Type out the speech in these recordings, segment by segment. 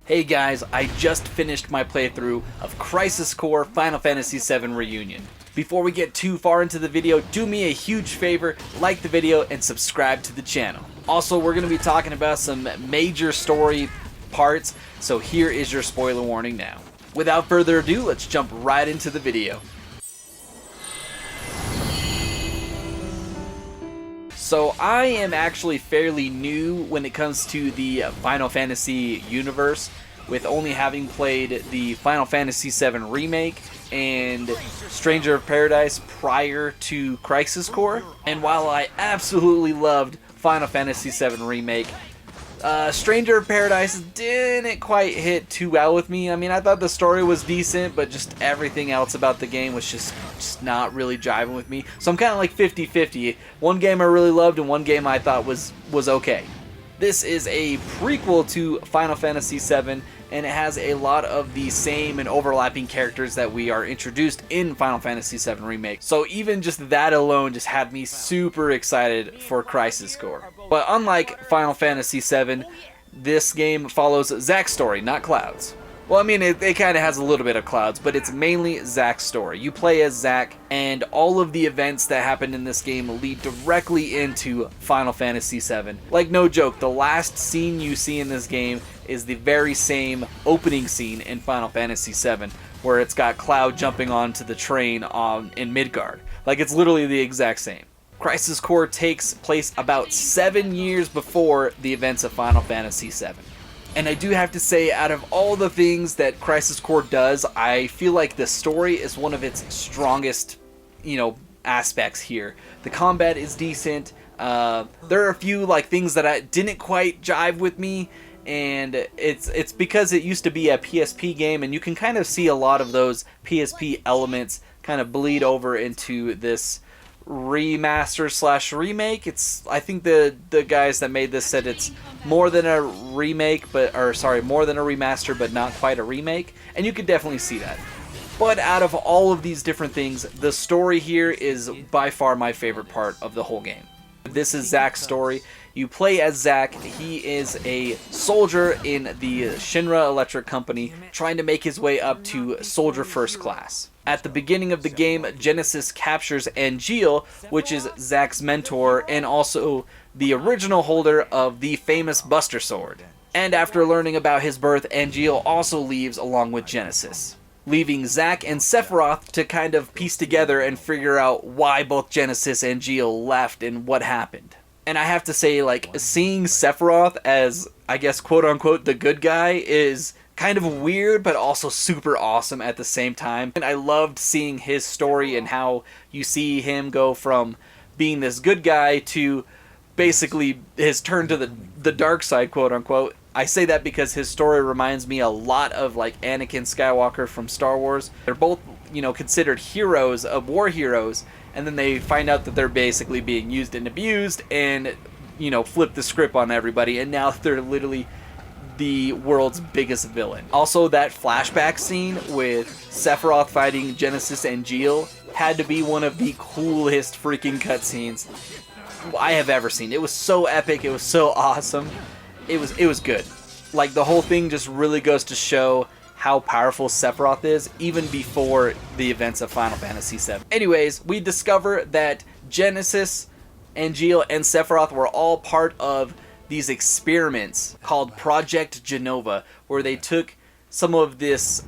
Hey guys, I just finished my playthrough of Crisis Core Final Fantasy VII Reunion. Before we get too far into the video, do me a huge favor, like the video and subscribe to the channel. Also, we're going to be talking about some major story parts, so here is your spoiler warning now. Without further ado, let's jump right into the video. So I am actually fairly new when it comes to the Final Fantasy universe, with only having played the Final Fantasy VII Remake and Stranger of Paradise prior to Crisis Core. And while I absolutely loved Final Fantasy VII Remake, Stranger of Paradise didn't quite hit too well with me. I mean, I thought the story was decent, but just everything else about the game was just not really jiving with me. So I'm kind of like 50-50. One game I really loved and one game I thought was okay. This is a prequel to Final Fantasy VII, and it has a lot of the same and overlapping characters that we are introduced in Final Fantasy VII Remake. So even just that alone just had me super excited for Crisis Core. But unlike Final Fantasy VII, this game follows Zack's story, not Cloud's. Well, I mean, it kind of has a little bit of Cloud's, but it's mainly Zack's story. You play as Zack, and all of the events that happen in this game lead directly into Final Fantasy VII. Like, no joke, the last scene you see in this game is the very same opening scene in Final Fantasy VII, where it's got Cloud jumping onto the train in Midgard. Like, it's literally the exact same. Crisis Core takes place about 7 years before the events of Final Fantasy VII. And I do have to say, out of all the things that Crisis Core does, I feel like the story is one of its strongest, aspects here. The combat is decent. There are a few things that I didn't quite jive with me, and it's because it used to be a PSP game, and you can kind of see a lot of those PSP elements kind of bleed over into this remaster/remake. I think the guys that made this said it's more than a remake, more than a remaster, but not quite a remake, and you could definitely see that. But out of all of these different things, the story here is by far my favorite part of the whole game. This is Zack's story. You play as Zack. He is a soldier in the Shinra Electric Company, trying to make his way up to Soldier First Class. At the beginning of the game, Genesis captures Angeal, which is Zack's mentor and also the original holder of the famous Buster Sword. And after learning about his birth, Angeal also leaves along with Genesis, leaving Zack and Sephiroth to kind of piece together and figure out why both Genesis and Angeal left and what happened. And I have to say, seeing Sephiroth as, I guess, quote-unquote, the good guy is kind of weird, but also super awesome at the same time. And I loved seeing his story and how you see him go from being this good guy to basically his turn to the dark side, quote-unquote. I say that because his story reminds me a lot of, Anakin Skywalker from Star Wars. They're both, considered heroes of war heroes, and then they find out that they're basically being used and abused and, flip the script on everybody, and now they're literally the world's biggest villain. Also, that flashback scene with Sephiroth fighting Genesis and Angeal had to be one of the coolest freaking cutscenes I have ever seen. It was so epic, it was so awesome, it was good. The whole thing just really goes to show how powerful Sephiroth is, even before the events of Final Fantasy VII. Anyways, we discover that Genesis, Angeal, and Sephiroth were all part of these experiments called Project Genova, where they took some of this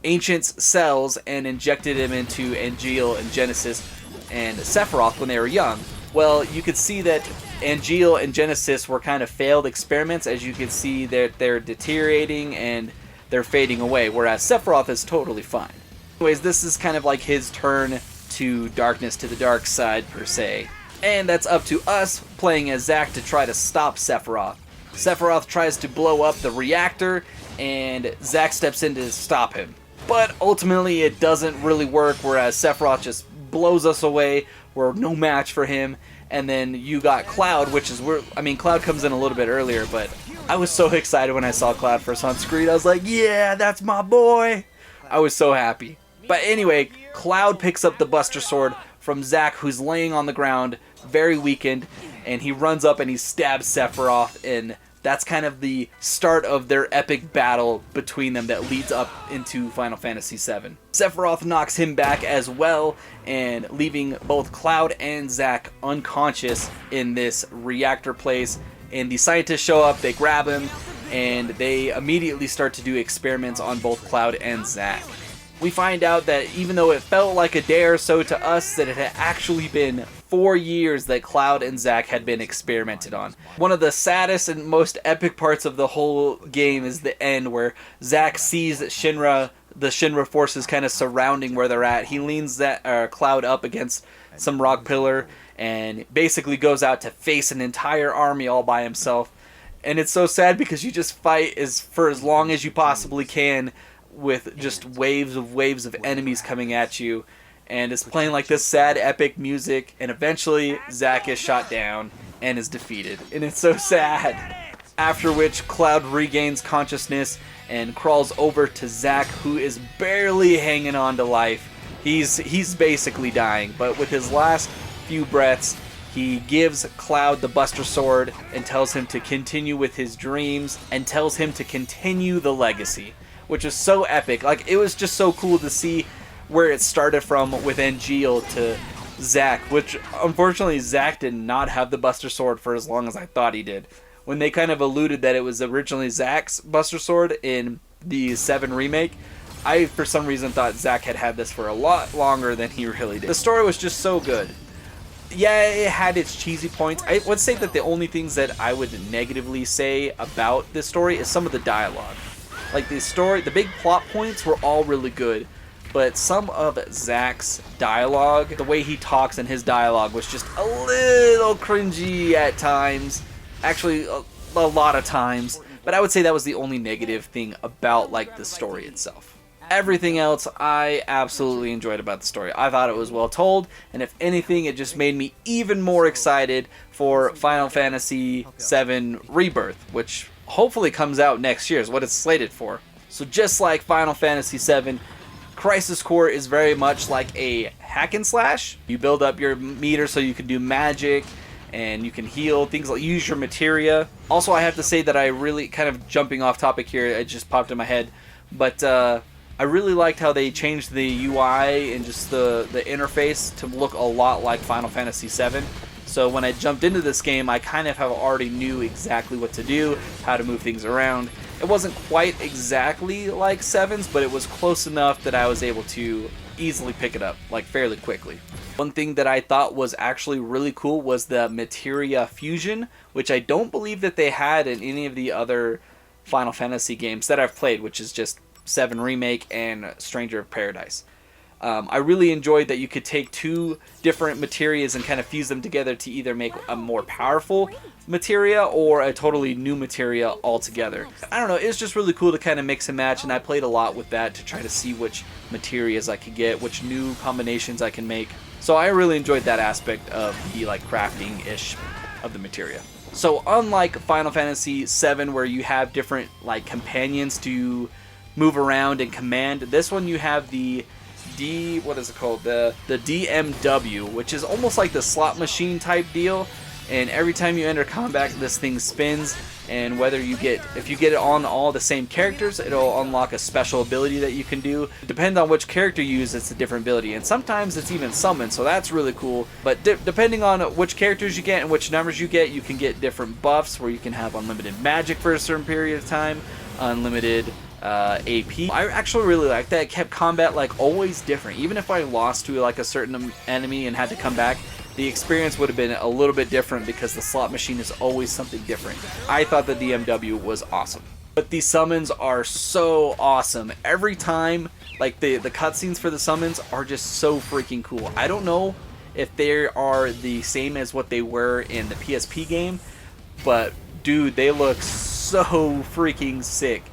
ancient's cells and injected them into Angeal and Genesis and Sephiroth when they were young. Well, you could see that Angeal and Genesis were kind of failed experiments, as you can see that they're deteriorating and they're fading away, whereas Sephiroth is totally fine. Anyways, this is kind of like his turn to darkness, to the dark side, per se. And that's up to us, playing as Zack, to try to stop Sephiroth. Sephiroth tries to blow up the reactor, and Zack steps in to stop him. But ultimately, it doesn't really work, whereas Sephiroth just blows us away. We're no match for him. And then you got Cloud, which is where, Cloud comes in a little bit earlier, but I was so excited when I saw Cloud first on screen. I was like, yeah, that's my boy. I was so happy. But anyway, Cloud picks up the Buster Sword from Zack, who's laying on the ground, very weakened, and he runs up and he stabs Sephiroth in That's kind of the start of their epic battle between them that leads up into Final Fantasy VII. Sephiroth knocks him back as well, and leaving both Cloud and Zack unconscious in this reactor place. And the scientists show up, they grab him, and they immediately start to do experiments on both Cloud and Zack. We find out that even though it felt like a day or so to us, that it had actually been 4 years that Cloud and Zack had been experimented on. One of the saddest and most epic parts of the whole game is the end, where Zack sees the Shinra forces kind of surrounding where they're at. He leans Cloud up against some rock pillar and basically goes out to face an entire army all by himself. And it's so sad because you just fight for as long as you possibly can with just waves of enemies coming at you, and it's playing like this sad epic music, and eventually Zack is shot down and is defeated, and it's so sad. After which Cloud regains consciousness and crawls over to Zack, who is barely hanging on to life. He's basically dying, but with his last few breaths, he gives Cloud the Buster Sword and tells him to continue with his dreams and tells him to continue the legacy, which is so epic. Like, it was just so cool to see where it started from with Angeal to Zack, which unfortunately Zack did not have the Buster Sword for as long as I thought he did. When they kind of alluded that it was originally Zack's Buster Sword in the 7 remake, I for some reason thought Zack had this for a lot longer than he really did. The story was just so good. Yeah, it had its cheesy points. I would say that the only things that I would negatively say about this story is some of the dialogue. Like, the story, the big plot points were all really good, but some of Zack's dialogue, the way he talks and his dialogue was just a little cringy at times. Actually, a lot of times. But I would say that was the only negative thing about, like, the story itself. Everything else I absolutely enjoyed about the story. I thought it was well told, and if anything, it just made me even more excited for Final Fantasy VII Rebirth, which hopefully comes out next year, is what it's slated for. So just like Final Fantasy VII, Crisis Core is very much like a hack and slash. You build up your meter so you can do magic, and you can heal, things like use your materia. Also, I have to say that I really, kind of jumping off topic here, it just popped in my head, but I really liked how they changed the UI and just the interface to look a lot like Final Fantasy VII. So when I jumped into this game, I kind of have already knew exactly what to do, how to move things around. It wasn't quite exactly like 7's, but it was close enough that I was able to easily pick it up, like, fairly quickly. One thing that I thought was actually really cool was the materia fusion, which I don't believe that they had in any of the other Final Fantasy games that I've played, which is just 7 Remake and Stranger of Paradise. I really enjoyed that you could take 2 different materias and kind of fuse them together to either make a more powerful materia or a totally new materia altogether. I don't know, it's just really cool to kind of mix and match, and I played a lot with that to try to see which materias I could get, which new combinations I can make. So I really enjoyed that aspect of the, like, crafting-ish of the materia. So unlike Final Fantasy VII, where you have different, like, companions to move around and command, this one you have the what is it called? The DMW, which is almost like the slot machine type deal, and every time you enter combat, this thing spins, and if you get it on all the same characters, it'll unlock a special ability that you can do. Depending on which character you use, it's a different ability, and sometimes it's even summoned, so that's really cool. But depending on which characters you get and which numbers you get, you can get different buffs, where you can have unlimited magic for a certain period of time, unlimited AP. I actually really liked that. It kept combat, like, always different. Even if I lost to, like, a certain enemy and had to come back, the experience would have been a little bit different because the slot machine is always something different. I thought the DMW was awesome. But these summons are so awesome. Every time, like, the cutscenes for the summons are just so freaking cool. I don't know if they are the same as what they were in the PSP game, but dude, they look so freaking sick.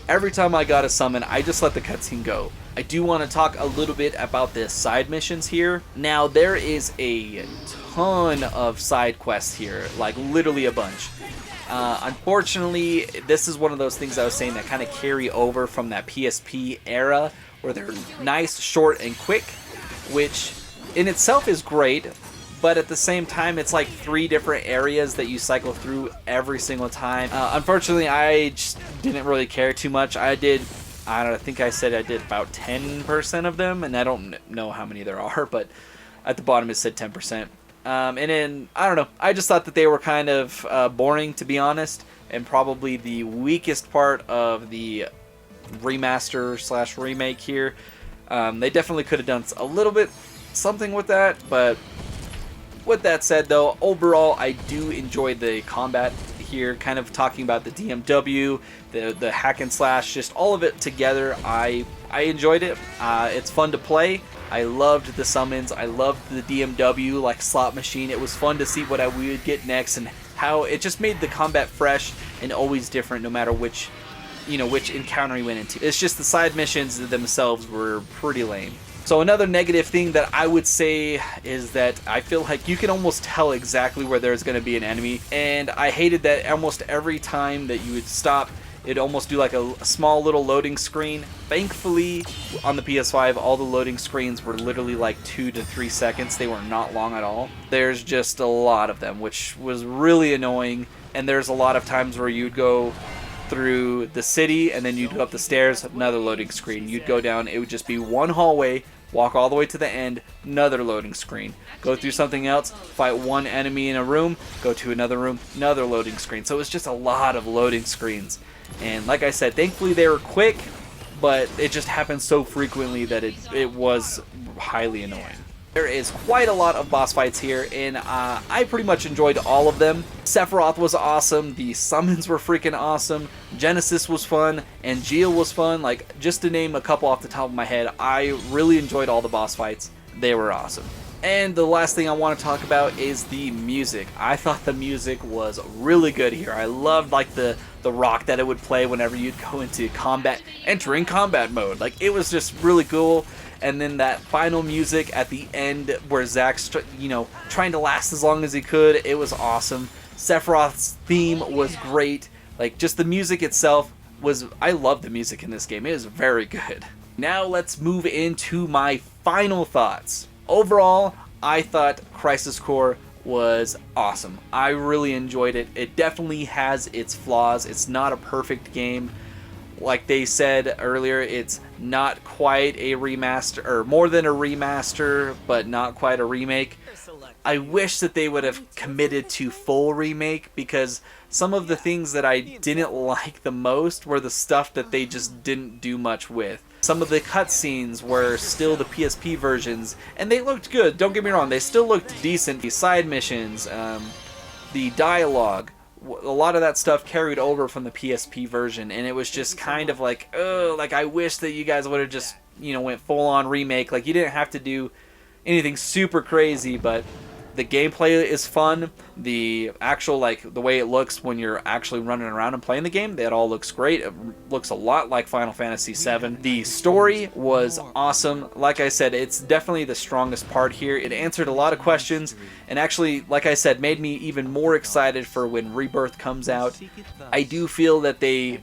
Every time I got a summon, I just let the cutscene go. I do want to talk a little bit about the side missions here. Now, there is a ton of side quests here, like literally a bunch. Unfortunately, this is one of those things I was saying that kind of carry over from that PSP era, where they're nice, short, and quick, which in itself is great, but at the same time, it's like 3 different areas that you cycle through every single time. Unfortunately, I just didn't really care too much. I think I said I did about 10% of them, and I don't know how many there are, but at the bottom it said 10%. And then, I don't know, I just thought that they were kind of boring, to be honest, and probably the weakest part of the remaster / remake here. They definitely could have done a little bit something with that, but with that said though, overall I do enjoy the combat here, kind of talking about the DMW, the hack and slash, just all of it together. I enjoyed it. It's fun to play. I loved the summons. I loved the DMW like slot machine. It was fun to see what we would get next, and how it just made the combat fresh and always different no matter which encounter we went into. It's just the side missions themselves were pretty lame. So another negative thing that I would say is that I feel like you can almost tell exactly where there's going to be an enemy, and I hated that almost every time that you would stop, it'd almost do like a small little loading screen. Thankfully, on the PS5, all the loading screens were literally like 2 to 3 seconds. They were not long at all. There's just a lot of them, which was really annoying, and there's a lot of times where you'd go through the city and then you'd go up the stairs, another loading screen. You'd go down, it would just be one hallway, walk all the way to the end, another loading screen. Go through something else, fight one enemy in a room, go to another room, another loading screen. So it was just a lot of loading screens. And like I said, thankfully they were quick, but it just happened so frequently that it was highly annoying. There is quite a lot of boss fights here, and I pretty much enjoyed all of them. Sephiroth was awesome, the summons were freaking awesome, Genesis was fun, Angeal was fun. Like, just to name a couple off the top of my head, I really enjoyed all the boss fights. They were awesome. And the last thing I want to talk about is the music. I thought the music was really good here. I loved like the rock that it would play whenever you'd go into combat, entering combat mode. Like, it was just really cool. And then that final music at the end where Zack's, trying to last as long as he could, it was awesome. Sephiroth's theme was great. Like, just the music itself was, I love the music in this game. It is very good. Now let's move into my final thoughts. Overall, I thought Crisis Core was awesome. I really enjoyed it. It definitely has its flaws. It's not a perfect game. Like they said earlier, it's not quite a remaster, or more than a remaster, but not quite a remake. I wish that they would have committed to full remake, because some of the things that I didn't like the most were the stuff that they just didn't do much with. Some of the cutscenes were still the PSP versions, and they looked good, don't get me wrong, they still looked decent. The side missions, the dialogue, a lot of that stuff carried over from the PSP version, and it was just kind of like, oh, like I wish that you guys would have just, went full on remake. Like, you didn't have to do anything super crazy, but the gameplay is fun. The actual, like, the way it looks when you're actually running around and playing the game, that all looks great. It looks a lot like Final Fantasy VII. The story was awesome. Like I said, it's definitely the strongest part here. It answered a lot of questions, and actually, like I said, made me even more excited for when Rebirth comes out. I do feel that they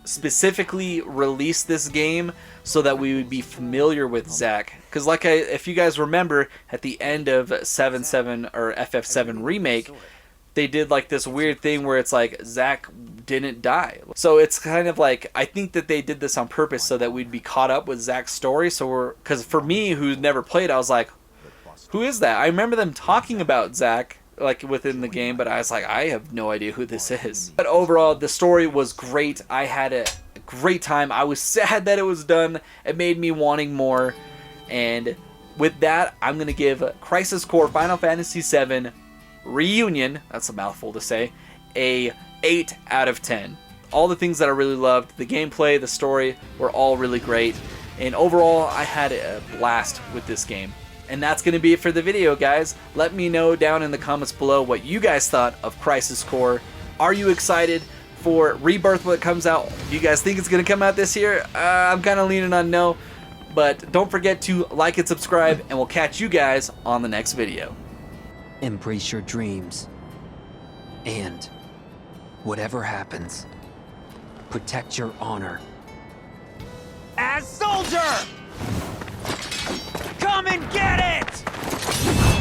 specifically released this game so that we would be familiar with Zack. Because if you guys remember, at the end of 7.7 or FF7 Remake, they did like this weird thing where it's like Zack didn't die. So it's kind of like, I think that they did this on purpose so that we'd be caught up with Zack's story. So because for me, who never played, I was like, who is that? I remember them talking about Zack like within the game, but I was like, I have no idea who this is. But overall, the story was great. I had a great time. I was sad that it was done. It made me wanting more. And with that, I'm going to give Crisis Core Final Fantasy VII Reunion, that's a mouthful to say, a 8 out of 10. All the things that I really loved, the gameplay, the story, were all really great. And overall, I had a blast with this game. And that's going to be it for the video, guys. Let me know down in the comments below what you guys thought of Crisis Core. Are you excited for Rebirth when it comes out? Do you guys think it's going to come out this year? I'm kind of leaning on no. But don't forget to like and subscribe, and we'll catch you guys on the next video. Embrace your dreams. And whatever happens, protect your honor. As soldier! Come and get it!